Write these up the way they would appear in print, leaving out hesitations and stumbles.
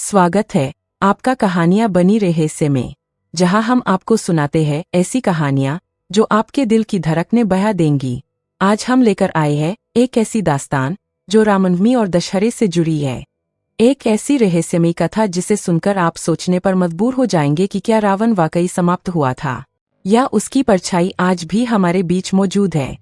स्वागत है आपका कहानियां बनी रहस्य में, जहां हम आपको सुनाते हैं ऐसी कहानियां जो आपके दिल की धड़कनें बहा देंगी। आज हम लेकर आए हैं एक ऐसी दास्तान जो रामनवमी और दशहरे से जुड़ी है। एक ऐसी रहस्यमयी कथा जिसे सुनकर आप सोचने पर मजबूर हो जाएंगे कि क्या रावण वाकई समाप्त हुआ था या उसकी परछाई आज भी हमारे बीच मौजूद है।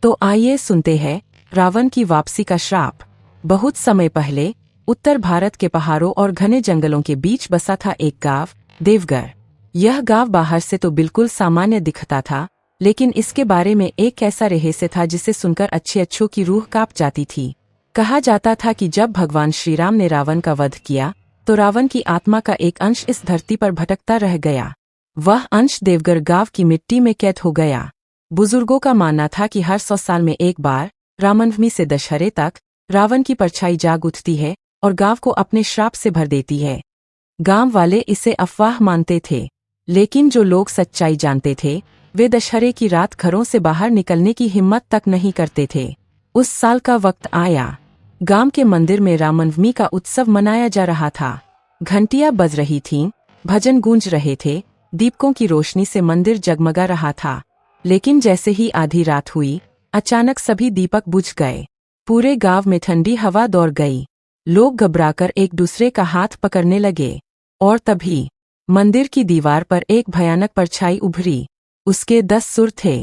तो आइए सुनते हैं रावण की वापसी का श्राप। बहुत समय पहले उत्तर भारत के पहाड़ों और घने जंगलों के बीच बसा था एक गांव, देवगढ़। यह गांव बाहर से तो बिल्कुल सामान्य दिखता था, लेकिन इसके बारे में एक ऐसा रहस्य था जिसे सुनकर अच्छों की रूह कांप जाती थी। कहा जाता था कि जब भगवान श्री राम ने रावण का वध किया तो रावण की आत्मा का एक अंश इस धरती पर भटकता रह गया। वह अंश देवगढ़ गांव की मिट्टी में कैद हो गया। बुजुर्गों का मानना था कि हर 100 साल में एक बार रामनवमी से दशहरे तक रावण की परछाई जाग उठती है और गांव को अपने श्राप से भर देती है। गांव वाले इसे अफवाह मानते थे, लेकिन जो लोग सच्चाई जानते थे वे दशहरे की रात घरों से बाहर निकलने की हिम्मत तक नहीं करते थे। उस साल का वक्त आया। गांव के मंदिर में रामनवमी का उत्सव मनाया जा रहा था। घंटियां बज रही थीं, भजन गूंज रहे थे, दीपकों की रोशनी से मंदिर जगमगा रहा था। लेकिन जैसे ही आधी रात हुई, अचानक सभी दीपक बुझ गए। पूरे गांव में ठंडी हवा दौड़ गई। लोग घबराकर एक दूसरे का हाथ पकड़ने लगे और तभी मंदिर की दीवार पर एक भयानक परछाई उभरी। उसके 10 सुर थे।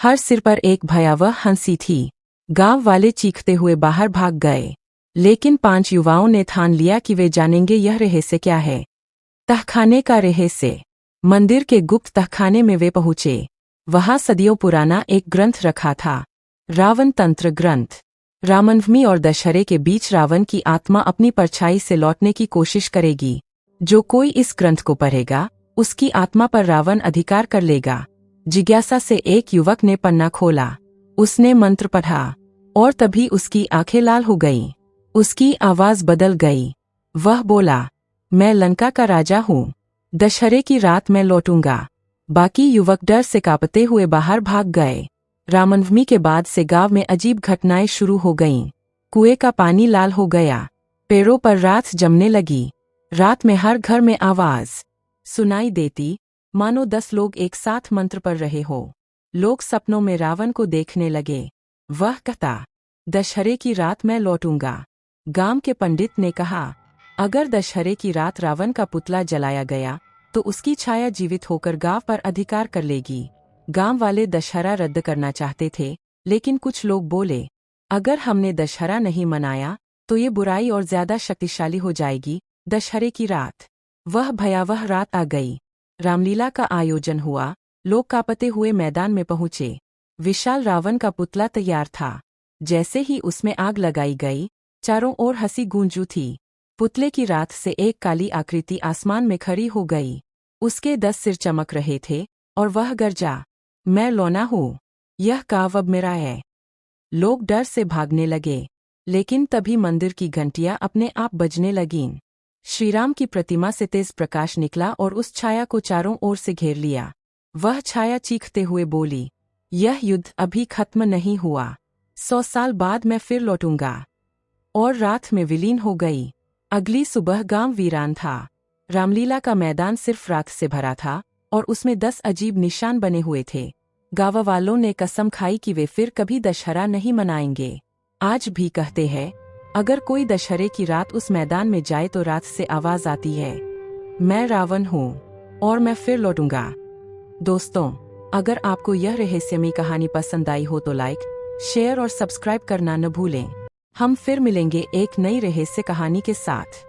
हर सिर पर एक भयावह हंसी थी। गांव वाले चीखते हुए बाहर भाग गए, लेकिन 5 युवाओं ने ठान लिया कि वे जानेंगे यह रहस्य क्या है। तहखाने का रहस्य। मंदिर के गुप्त तहखाने में वे पहुंचे। वहां सदियों पुराना एक ग्रंथ रखा था, रावण तंत्र ग्रंथ। रामनवमी और दशहरे के बीच रावण की आत्मा अपनी परछाई से लौटने की कोशिश करेगी। जो कोई इस ग्रंथ को पढ़ेगा उसकी आत्मा पर रावण अधिकार कर लेगा। जिज्ञासा से एक युवक ने पन्ना खोला। उसने मंत्र पढ़ा और तभी उसकी आंखें लाल हो गईं। उसकी आवाज बदल गई। वह बोला, मैं लंका का राजा हूँ। दशहरे की रात मैं लौटूंगा। बाकी युवक डर से कांपते हुए बाहर भाग गए। रामनवमी के बाद से गांव में अजीब घटनाएं शुरू हो गईं। कुएं का पानी लाल हो गया। पेड़ों पर राख जमने लगी। रात में हर घर में आवाज सुनाई देती, मानो 10 लोग एक साथ मंत्र पढ़ रहे हो। लोग सपनों में रावण को देखने लगे। वह कहता, दशहरे की रात मैं लौटूंगा। गांव के पंडित ने कहा, अगर दशहरे की रात रावण का पुतला जलाया गया तो उसकी छाया जीवित होकर गांव पर अधिकार कर लेगी। गांव वाले दशहरा रद्द करना चाहते थे, लेकिन कुछ लोग बोले, अगर हमने दशहरा नहीं मनाया तो ये बुराई और ज्यादा शक्तिशाली हो जाएगी। दशहरे की रात। वह भयावह रात आ गई। रामलीला का आयोजन हुआ। लोग कांपते हुए मैदान में पहुंचे। विशाल रावण का पुतला तैयार था। जैसे ही उसमें आग लगाई गई, चारों ओर हंसी गूंजू थी। पुतले की रात से एक काली आकृति आसमान में खड़ी हो गई। उसके 10 सिर चमक रहे थे और वह गरजा, मैं लौना हूँ। यह गाँव अब मेरा है। लोग डर से भागने लगे, लेकिन तभी मंदिर की घंटियां अपने आप बजने लगीं। श्रीराम की प्रतिमा से तेज प्रकाश निकला और उस छाया को चारों ओर से घेर लिया। वह छाया चीखते हुए बोली, यह युद्ध अभी खत्म नहीं हुआ। 100 साल बाद मैं फिर लौटूंगा। और रात में विलीन हो गई। अगली सुबह गांव वीरान था। रामलीला का मैदान सिर्फ राख से भरा था और उसमें 10 अजीब निशान बने हुए थे। गांव वालों ने कसम खाई कि वे फिर कभी दशहरा नहीं मनाएंगे। आज भी कहते हैं, अगर कोई दशहरे की रात उस मैदान में जाए तो रात से आवाज आती है, मैं रावण हूँ और मैं फिर लौटूंगा। दोस्तों, अगर आपको यह रहस्यमयी कहानी पसंद आई हो तो लाइक, शेयर और सब्सक्राइब करना न भूलें। हम फिर मिलेंगे एक नई रहस्य कहानी के साथ।